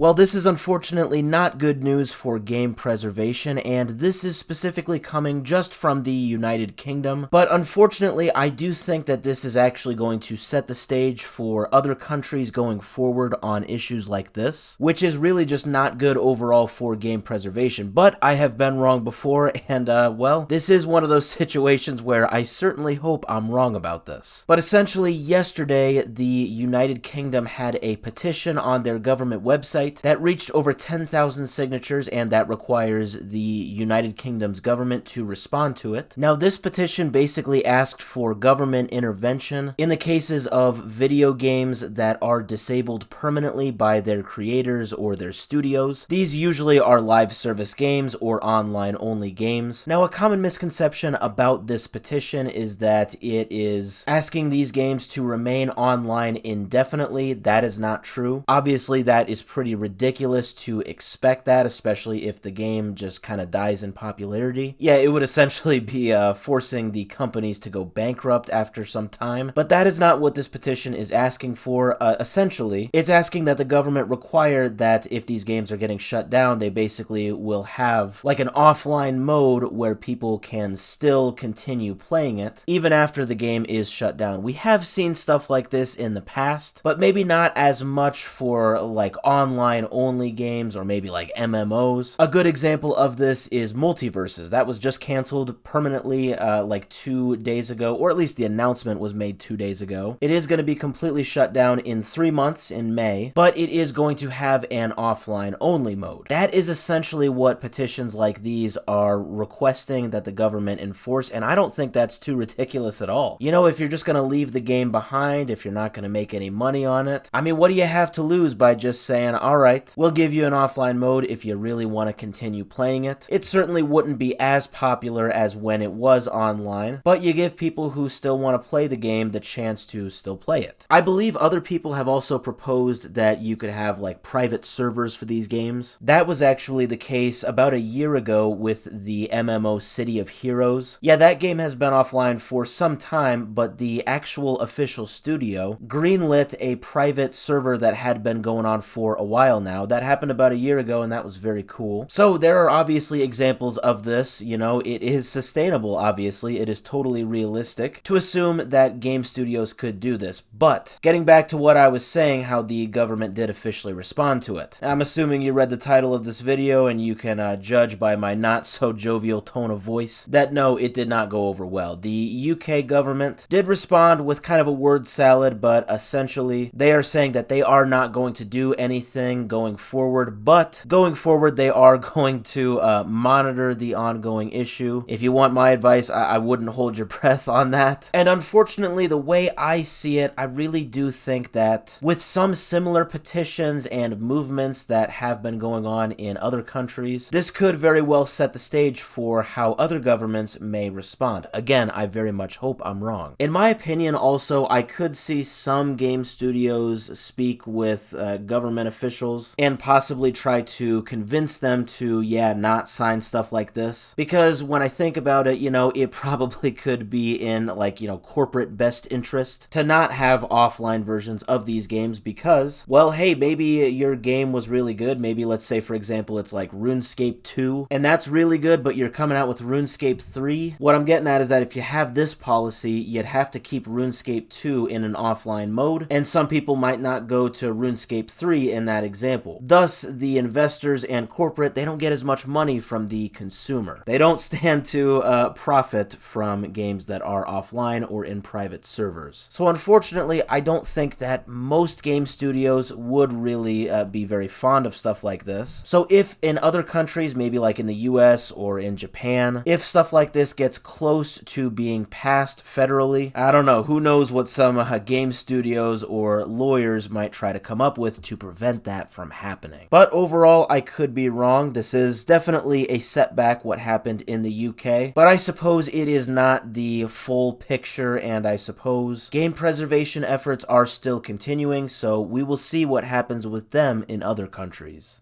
Well, this is unfortunately not good news for game preservation, and this is specifically coming just from the United Kingdom, but unfortunately I do think that this is actually going to set the stage for other countries going forward on issues like this, which is really just not good overall for game preservation. But I have been wrong before, and well, this is one of those situations where I certainly hope I'm wrong about this. But essentially, yesterday, the United Kingdom had a petition on their government website that reached over 10,000 signatures, and that requires the United Kingdom's government to respond to it. Now, this petition basically asked for government intervention in the cases of video games that are disabled permanently by their creators or their studios. These usually are live service games or online-only games. Now, a common misconception about this petition is that it is asking these games to remain online indefinitely. That is not true. Obviously, that is pretty ridiculous to expect that, especially if the game just kind of dies in popularity. Yeah, it would essentially be forcing the companies to go bankrupt after some time, but that is not what this petition is asking for. Essentially, it's asking that the government require that if these games are getting shut down, they basically will have like an offline mode where people can still continue playing it even after the game is shut down. We have seen stuff like this in the past, but maybe not as much for like online only games or maybe like MMOs. A good example of this is Multiverses. That was just canceled permanently like 2 days ago, or at least the announcement was made 2 days ago. It is going to be completely shut down in 3 months in May, but it is going to have an offline only mode. That is essentially what petitions like these are requesting that the government enforce, and I don't think that's too ridiculous at all. You know, if you're just going to leave the game behind, if you're not going to make any money on it, I mean, what do you have to lose by just saying, alright, we'll give you an offline mode if you really want to continue playing it? It certainly wouldn't be as popular as when it was online, but you give people who still want to play the game the chance to still play it. I believe other people have also proposed that you could have like private servers for these games. That was actually the case about a year ago with the MMO City of Heroes. Yeah, that game has been offline for some time, but the actual official studio greenlit a private server that had been going on for a while now. That happened about a year ago, and that was very cool. So there are obviously examples of this. You know, it is sustainable, obviously. It is totally realistic to assume that game studios could do this. But getting back to what I was saying, how the government did officially respond to it. I'm assuming you read the title of this video, and you can judge by my not so jovial tone of voice that no, it did not go over well. The UK government did respond with kind of a word salad, but essentially they are saying that they are not going to do anything going forward, but going forward they are going to monitor the ongoing issue. If you want my advice, I wouldn't hold your breath on that. And unfortunately, the way I see it, I really do think that with some similar petitions and movements that have been going on in other countries, this could very well set the stage for how other governments may respond. Again, I very much hope I'm wrong. In my opinion, also, I could see some game studios speak with government officials and possibly try to convince them to, yeah, not sign stuff like this. Because when I think about it, you know, it probably could be in, like, you know, corporate best interest to not have offline versions of these games because, well, hey, maybe your game was really good. Maybe, let's say, for example, it's like RuneScape 2, and that's really good, but you're coming out with RuneScape 3. What I'm getting at is that if you have this policy, you'd have to keep RuneScape 2 in an offline mode, and some people might not go to RuneScape 3 in that example. Thus, the investors and corporate, they don't get as much money from the consumer. They don't stand to profit from games that are offline or in private servers. So unfortunately, I don't think that most game studios would really be very fond of stuff like this. So if in other countries, maybe like in the US or in Japan, if stuff like this gets close to being passed federally, I don't know, who knows what some game studios or lawyers might try to come up with to prevent that from happening. But overall, I could be wrong. This is definitely a setback, what happened in the UK, but I suppose it is not the full picture, and I suppose game preservation efforts are still continuing, so we will see what happens with them in other countries.